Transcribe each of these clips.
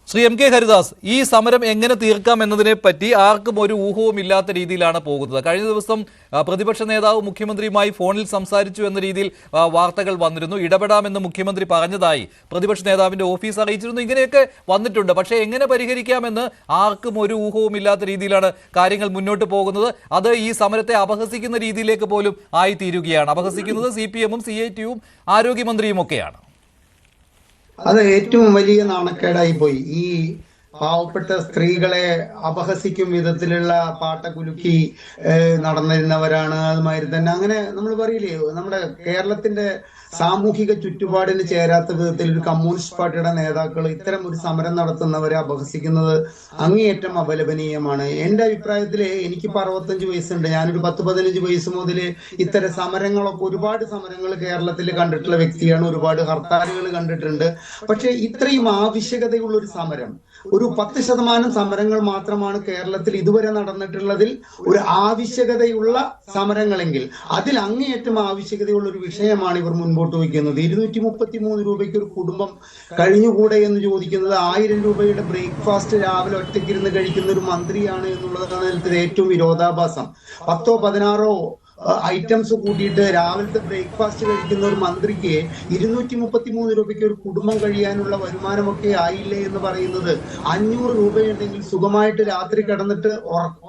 Shri M K Haridas, ഈ സമരം എങ്ങനെ തീർക്കാം എന്നതിനെ പറ്റി ആർക്കും ഒരു ഊഹവും ഇല്ലാത്ത രീതിയിലാണ് പോകുന്നത്. കഴിഞ്ഞ ദിവസം പ്രതിപക്ഷ നേതാവ് മുഖ്യമന്ത്രിയുമായി ഫോണിൽ സംസാരിച്ചു എന്ന രീതിയിൽ വാർത്തകൾ വന്നിരുന്നു. ഇടപെടാമെന്ന് മുഖ്യമന്ത്രി പറഞ്ഞതായി പ്രതിപക്ഷ നേതാവിന്റെ ഓഫീസ് അറിയിച്ചിരുന്നു. ഇങ്ങനെയൊക്കെ വന്നിട്ടുണ്ട്. പക്ഷേ എങ്ങനെ പരിഹരിക്കാമെന്ന് ആർക്കും ഒരു ഊഹവും ഇല്ലാത്ത രീതിയിലാണ് കാര്യങ്ങൾ മുന്നോട്ട് പോകുന്നത്. അത് ഈ സമരത്തെ അപഹസിക്കുന്ന രീതിയിലേക്ക് പോലും ആയിത്തീരുകയാണ്. അപഹസിക്കുന്നത് CPM-ഉം CIT-യും ആരോഗ്യമന്ത്രിയും ഒക്കെയാണ്. അത് ഏറ്റവും വലിയ നാണക്കേടായി പോയി. ഈ പാവപ്പെട്ട സ്ത്രീകളെ അപഹസിക്കും വിധത്തിലുള്ള പാട്ടകുലുക്കി നടന്നിരുന്നവരാണ്. അതുമാതിരി തന്നെ അങ്ങനെ നമ്മൾ പറയില്ലേ, നമ്മുടെ കേരളത്തിന്റെ സാമൂഹിക ചുറ്റുപാടിന് ചേരാത്ത വിധത്തിൽ ഒരു കമ്മ്യൂണിസ്റ്റ് പാർട്ടിയുടെ നേതാക്കൾ ഇത്തരം ഒരു സമരം നടത്തുന്നവരെ അപഹസിക്കുന്നത് അങ്ങേയറ്റം അപലപനീയമാണ്. എന്റെ അഭിപ്രായത്തില് എനിക്കിപ്പോ 65 വയസ്സുണ്ട്. ഞാനൊരു 10-15 വയസ്സ് മുതൽ ഇത്തരം സമരങ്ങളൊക്കെ ഒരുപാട് സമരങ്ങൾ കേരളത്തിൽ കണ്ടിട്ടുള്ള വ്യക്തിയാണ്. ഒരുപാട് ഹർത്താലുകൾ കണ്ടിട്ടുണ്ട്. പക്ഷെ ഇത്രയും ആവശ്യകതയുള്ള ഒരു സമരം, ഒരു 10% സമരങ്ങൾ മാത്രമാണ് കേരളത്തിൽ ഇതുവരെ നടന്നിട്ടുള്ളതിൽ ഒരു ആവശ്യകതയുള്ള സമരങ്ങളെങ്കിൽ അതിൽ അങ്ങേയറ്റം ആവശ്യകതയുള്ള ഒരു വിഷയമാണ് ഇവർ മുൻപോട്ട് വയ്ക്കുന്നത്. 233 രൂപയ്ക്ക് ഒരു കുടുംബം കഴിഞ്ഞുകൂടെ എന്ന് ചോദിക്കുന്നത്, 1000 രൂപയുടെ ബ്രേക്ക്ഫാസ്റ്റ് രാവിലെ ഒറ്റയ്ക്കിരുന്ന് കഴിക്കുന്ന ഒരു മന്ത്രിയാണ് എന്നുള്ളതാണ് ഇതിൽ ഏറ്റവും വിരോധാഭാസം. 10-16 ഐറ്റംസ് കൂട്ടിയിട്ട് രാവിലത്തെ ബ്രേക്ക്ഫാസ്റ്റ് കഴിക്കുന്ന ഒരു മന്ത്രിക്ക് 233 രൂപയ്ക്ക് ഒരു കുടുംബം കഴിയാനുള്ള വരുമാനമൊക്കെ ആയില്ലേ എന്ന് പറയുന്നത്, 500 രൂപയുണ്ടെങ്കിൽ സുഖമായിട്ട് രാത്രി കിടന്നിട്ട്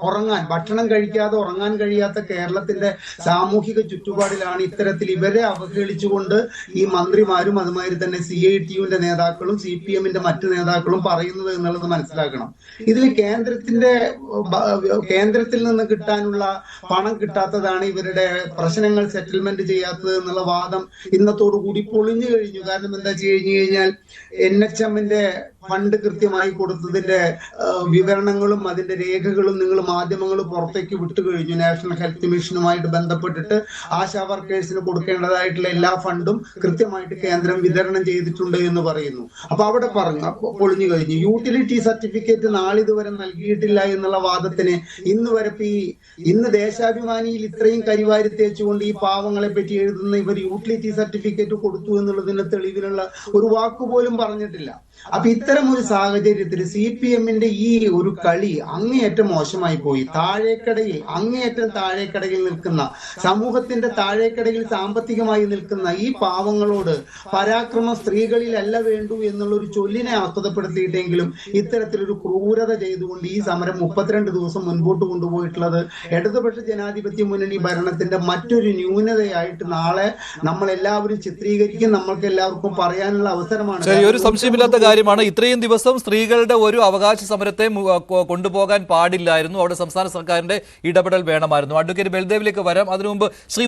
ഉറങ്ങാൻ, ഭക്ഷണം കഴിക്കാതെ ഉറങ്ങാൻ കഴിയാത്ത കേരളത്തിന്റെ സാമൂഹിക ചുറ്റുപാടിലാണ് ഇത്തരത്തിൽ ഇവരെ അവഹേളിച്ചുകൊണ്ട് ഈ മന്ത്രിമാരും അതുമാതിരി തന്നെ CIT-യുടെ നേതാക്കളും CPM-ന്റെ മറ്റു നേതാക്കളും പറയുന്നത് എന്നുള്ളത് മനസ്സിലാക്കണം. ഇതിൽ കേന്ദ്രത്തിൽ നിന്ന് കിട്ടാനുള്ള പണം കിട്ടാത്തതാണ് ഇവരുടെ പ്രശ്നങ്ങൾ സെറ്റിൽമെന്റ് ചെയ്യാത്തത് എന്നുള്ള വാദം ഇന്നത്തോടു കൂടി പൊളിഞ്ഞു കഴിഞ്ഞു. കാരണം എന്താ വെച്ച് കഴിഞ്ഞു കഴിഞ്ഞാൽ NHM-ന്റെ ഫണ്ട് കൃത്യമായി കൊടുത്തതിന്റെ വിവരണങ്ങളും അതിന്റെ രേഖകളും നിങ്ങൾ മാധ്യമങ്ങൾ പുറത്തേക്ക് വിട്ടു കഴിഞ്ഞു. നാഷണൽ ഹെൽത്ത് മിഷനുമായിട്ട് ബന്ധപ്പെട്ടിട്ട് ആശാ വർക്കേഴ്സിന് കൊടുക്കേണ്ടതായിട്ടുള്ള എല്ലാ ഫണ്ടും കൃത്യമായിട്ട് കേന്ദ്രം വിതരണം ചെയ്തിട്ടുണ്ട് എന്ന് പറയുന്നു. അപ്പൊ അവിടെ പറഞ്ഞു പൊളിഞ്ഞു കഴിഞ്ഞു. യൂട്ടിലിറ്റി സർട്ടിഫിക്കറ്റ് നാളിതുവരെ നൽകിയിട്ടില്ല എന്നുള്ള വാദത്തിന് ഇന്ന് ദേശാഭിമാനിയിൽ ഇത്രയും കരിവാരി തേച്ചുകൊണ്ട് ഈ പാവങ്ങളെ പറ്റി എഴുതുന്ന ഇവർ യൂട്ടിലിറ്റി സർട്ടിഫിക്കറ്റ് കൊടുത്തു എന്നുള്ളതിന് തെളിവിനുള്ള ഒരു വാക്കുപോലും പറഞ്ഞിട്ടില്ല. അപ്പൊ ഇത്തരം ഒരു സാഹചര്യത്തിൽ CPM-ന്റെ ഈ ഒരു കളി അങ്ങേയറ്റം മോശമായി പോയി. അങ്ങേയറ്റം താഴേക്കടയിൽ നിൽക്കുന്ന, സമൂഹത്തിന്റെ താഴേക്കടയിൽ സാമ്പത്തികമായി നിൽക്കുന്ന ഈ പാവങ്ങളോട് പരാക്രമം സ്ത്രീകളിലല്ല വേണ്ടു എന്നുള്ള ഒരു ചൊല്ലിനെ ആസ്പദപ്പെടുത്തിയിട്ടെങ്കിലും ഇത്തരത്തിലൊരു ക്രൂരത ചെയ്തുകൊണ്ട് ഈ സമരം 32 ദിവസം മുൻപോട്ട് കൊണ്ടുപോയിട്ടുള്ളത് ഇടതുപക്ഷ ജനാധിപത്യ മുന്നണി ഭരണത്തിന്റെ മറ്റൊരു ന്യൂനതയായിട്ട് നാളെ നമ്മൾ എല്ലാവരും ചിത്രീകരിക്കും. നമ്മൾക്ക് എല്ലാവർക്കും പറയാനുള്ള അവസരമാണ്. ഒരു സംശയമില്ലാത്ത കാര്യമാണ്, ഇത്രയും ദിവസം സ്ത്രീകളുടെ ഒരു അവകാശ സമരത്തെ കൊണ്ടുപോകാൻ പാടില്ലായിരുന്നു. അവിടെ സംസ്ഥാന സർക്കാരിന്റെ ഇടപെടൽ വേണമായിരുന്നു. അഡ്വക്കേറ്റ് ബൽദേവിലേക്ക് വരാം. അതിനു മുമ്പ് ശ്രീ